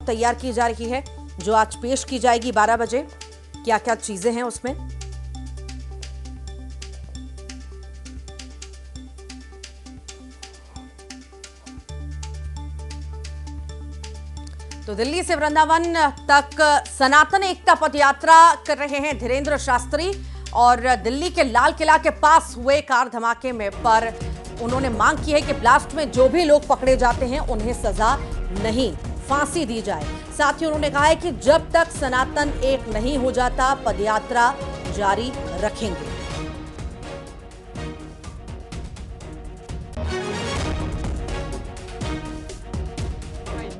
तैयार की जा रही है, जो आज पेश की जाएगी 12 बजे। क्या क्या चीजें हैं उसमें? तो दिल्ली से वृंदावन तक सनातन एकता पद यात्रा कर रहे हैं धीरेन्द्र शास्त्री, और दिल्ली के लाल किला के पास हुए कार धमाके में पर उन्होंने मांग की है कि ब्लास्ट में जो भी लोग पकड़े जाते हैं उन्हें सजा नहीं, फांसी दी जाए। साथ ही उन्होंने कहा है कि जब तक सनातन एक नहीं हो जाता पदयात्रा जारी रखेंगे।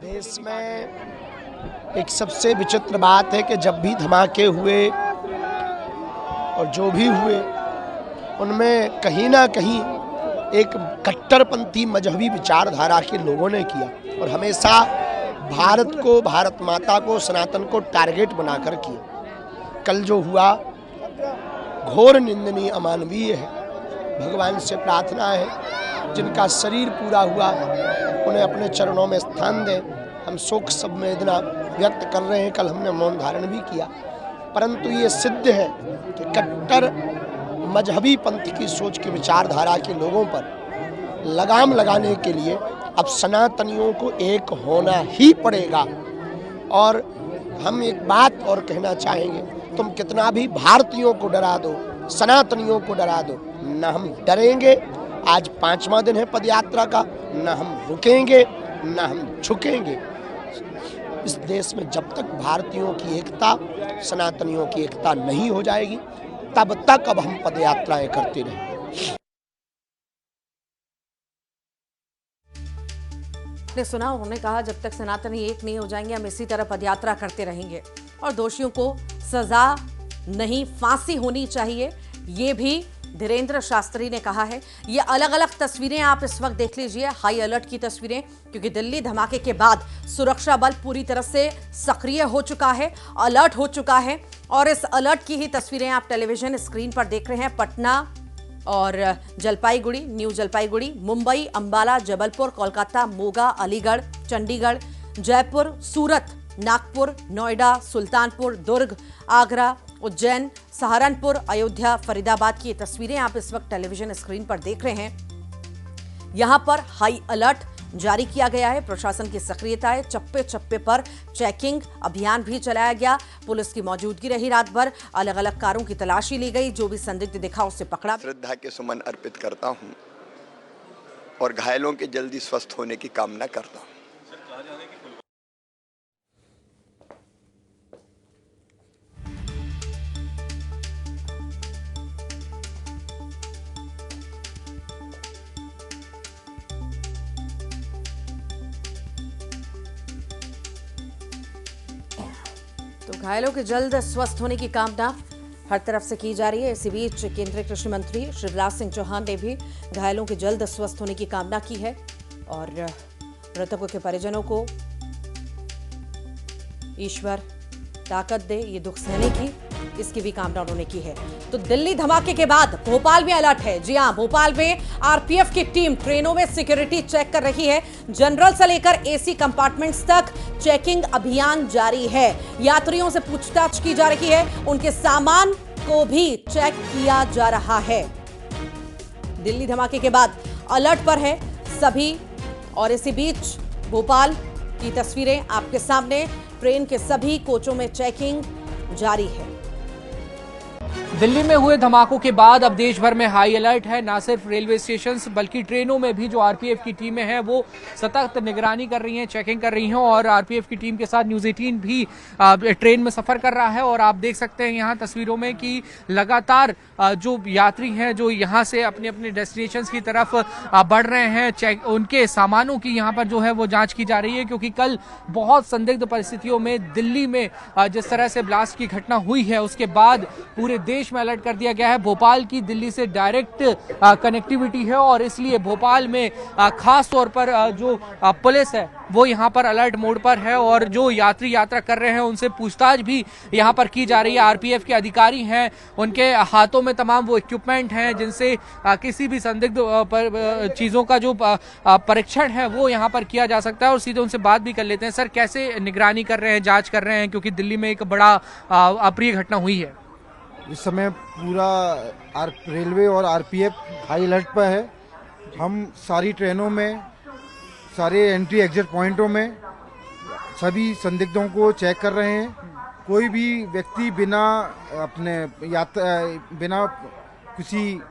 देश में एक सबसे विचित्र बात है कि जब भी धमाके हुए और जो भी हुए उनमें कहीं ना कहीं एक कट्टरपंथी मजहबी विचारधारा के लोगों ने किया, और हमेशा भारत को, भारत माता को, सनातन को टारगेट बनाकर किया। कल जो हुआ घोर निंदनीय, अमानवीय है। भगवान से प्रार्थना है जिनका शरीर पूरा हुआ उन्हें अपने चरणों में स्थान दें। हम शोक संवेदना व्यक्त कर रहे हैं, कल हमने मौन धारण भी किया, परंतु ये सिद्ध है कि कट्टर मजहबी पंथ की सोच की विचारधारा के लोगों पर लगाम लगाने के लिए अब सनातनियों को एक होना ही पड़ेगा। और हम एक बात और कहना चाहेंगे, तुम कितना भी भारतीयों को डरा दो, सनातनियों को डरा दो, न हम डरेंगे। आज 5वां दिन है पदयात्रा का, न हम रुकेंगे न हम झुकेंगे। इस देश में जब तक भारतीयों की एकता, सनातनियों की एकता नहीं हो जाएगी, तब तक अब हम पदयात्राएं करते रहेंगे। ने सुना, उन्होंने कहा जब तक सनातनी एक नहीं हो जाएंगे हम इसी तरह पदयात्रा करते रहेंगे, और दोषियों को सजा नहीं, फांसी होनी चाहिए, ये भी धीरेन्द्र शास्त्री ने कहा है। ये अलग अलग तस्वीरें आप इस वक्त देख लीजिए, हाई अलर्ट की तस्वीरें, क्योंकि दिल्ली धमाके के बाद सुरक्षा बल पूरी तरह से सक्रिय हो चुका है, अलर्ट हो चुका है, और इस अलर्ट की ही तस्वीरें आप टेलीविजन स्क्रीन पर देख रहे हैं। पटना और जलपाईगुड़ी, न्यू जलपाईगुड़ी, मुंबई, अंबाला, जबलपुर, कोलकाता, मोगा, अलीगढ़, चंडीगढ़, जयपुर, सूरत, नागपुर, नोएडा, सुल्तानपुर, दुर्ग, आगरा, उज्जैन, सहारनपुर, अयोध्या, फरीदाबाद की ये तस्वीरें आप इस वक्त टेलीविजन स्क्रीन पर देख रहे हैं। यहां पर हाई अलर्ट जारी किया गया है, प्रशासन की सक्रियता है, चप्पे चप्पे पर चेकिंग अभियान भी चलाया गया, पुलिस की मौजूदगी रही रात भर, अलग अलग कारों की तलाशी ली गई, जो भी संदिग्ध दिखा उसे पकड़ा। श्रद्धा के सुमन अर्पित करता हूं और घायलों के जल्दी स्वस्थ होने की कामना करता हूं। तो घायलों के जल्द स्वस्थ होने की कामना हर तरफ से की जा रही है। इसी बीच केंद्रीय कृषि मंत्री शिवराज सिंह चौहान ने भी घायलों के जल्द स्वस्थ होने की कामना की है, और मृतकों के परिजनों को ईश्वर ताकत दे ये दुख सहने की, इसकी भी कामना उन्होंने की है। तो दिल्ली धमाके के बाद भोपाल में अलर्ट है। जी हां, भोपाल में आरपीएफ की टीम ट्रेनों में सिक्योरिटी चेक कर रही है। जनरल से लेकर एसी कंपार्टमेंट्स तक चेकिंग अभियान जारी है। यात्रियों से पूछताछ की जा रही है, उनके सामान को भी चेक किया जा रहा है। दिल्ली धमाके के बाद अलर्ट पर है सभी, और इसी बीच भोपाल की तस्वीरें आपके सामने, ट्रेन के सभी कोचों में चेकिंग जारी है। दिल्ली में हुए धमाकों के बाद अब देश भर में हाई अलर्ट है। ना सिर्फ रेलवे स्टेशन बल्कि ट्रेनों में भी जो आरपीएफ की टीमें हैं वो सतर्क निगरानी कर रही हैं, चेकिंग कर रही हैं, और आरपीएफ की टीम के साथ न्यूज़ 18 भी ट्रेन में सफर कर रहा है। और आप देख सकते हैं यहाँ तस्वीरों में कि लगातार जो यात्री हैं जो यहाँ से अपने अपने डेस्टिनेशन की तरफ बढ़ रहे हैं, उनके सामानों की यहाँ पर जो है वो जाँच की जा रही है, क्योंकि कल बहुत संदिग्ध परिस्थितियों में दिल्ली में जिस तरह से ब्लास्ट की घटना हुई है उसके बाद पूरे देश प्रदेश में अलर्ट कर दिया गया है। भोपाल की दिल्ली से डायरेक्ट कनेक्टिविटी है और इसलिए भोपाल में खास तौर पर जो पुलिस है वो यहाँ पर अलर्ट मोड पर है और जो यात्री यात्रा कर रहे हैं उनसे पूछताछ भी यहाँ पर की जा रही है। आरपीएफ के अधिकारी हैं, उनके हाथों में तमाम वो इक्विपमेंट हैं जिनसे किसी भी संदिग्ध चीज़ों का जो परीक्षण है वो यहाँ पर किया जा सकता है और सीधे उनसे बात भी कर लेते हैं। सर, कैसे निगरानी कर रहे हैं, जांच कर रहे हैं, क्योंकि दिल्ली में एक बड़ा अप्रिय घटना हुई है? इस समय पूरा रेलवे और आरपीएफ हाई अलर्ट पर है। हम सारी ट्रेनों में, सारे एंट्री एग्जिट पॉइंटों में सभी संदिग्धों को चेक कर रहे हैं। कोई भी व्यक्ति बिना बिना किसी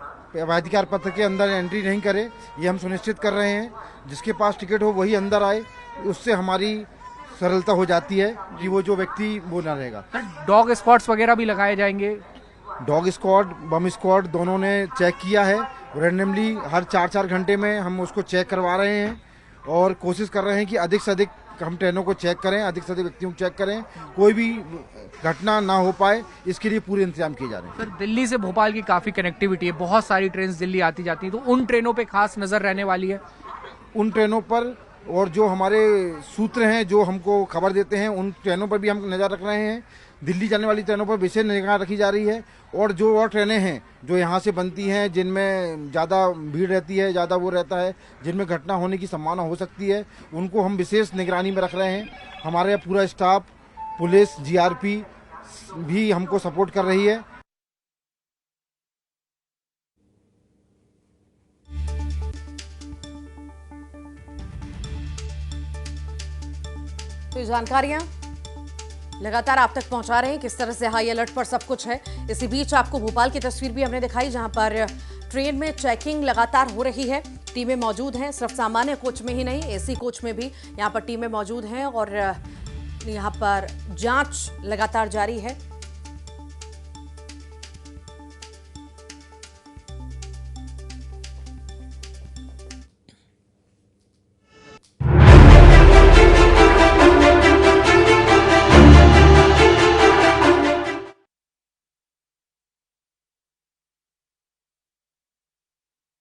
अधिकार पत्र के अंदर एंट्री नहीं करे, ये हम सुनिश्चित कर रहे हैं। जिसके पास टिकट हो वही अंदर आए, उससे हमारी सरलता हो जाती है कि वो जो व्यक्ति वो ना रहेगा। डॉग स्पॉट्स वगैरह भी लगाए जाएंगे? डॉग स्क्वाड, बम स्क्वाड दोनों ने चेक किया है। रैंडमली हर 4-4 घंटे में हम उसको चेक करवा रहे हैं और कोशिश कर रहे हैं कि अधिक से अधिक हम ट्रेनों को चेक करें, अधिक से अधिक व्यक्तियों को चेक करें, कोई भी घटना ना हो पाए, इसके लिए पूरे इंतजाम किए जा रहे हैं। सर, दिल्ली से भोपाल की काफ़ी कनेक्टिविटी है, बहुत सारी ट्रेन दिल्ली आती जाती हैं, तो उन ट्रेनों पे खास नज़र रहने वाली है? उन ट्रेनों पर और जो हमारे सूत्र हैं जो हमको खबर देते हैं, उन ट्रेनों पर भी हम नज़र रख रहे हैं। दिल्ली जाने वाली ट्रेनों पर विशेष निगाह रखी जा रही है और जो और ट्रेनें हैं जो यहाँ से बनती हैं, जिनमें ज़्यादा भीड़ रहती है, ज़्यादा वो रहता है, जिनमें घटना होने की संभावना हो सकती है, उनको हम विशेष निगरानी में रख रहे हैं। हमारे पूरा स्टाफ, पुलिस, जीआरपी भी हमको सपोर्ट कर रही है। तो जानकारियां लगातार आप तक पहुंचा रहे हैं, किस तरह से हाई अलर्ट पर सब कुछ है। इसी बीच आपको भोपाल की तस्वीर भी हमने दिखाई, जहां पर ट्रेन में चेकिंग लगातार हो रही है। टीमें मौजूद हैं, सिर्फ सामान्य कोच में ही नहीं, एसी कोच में भी यहां पर टीमें मौजूद हैं और यहां पर जांच लगातार जारी है।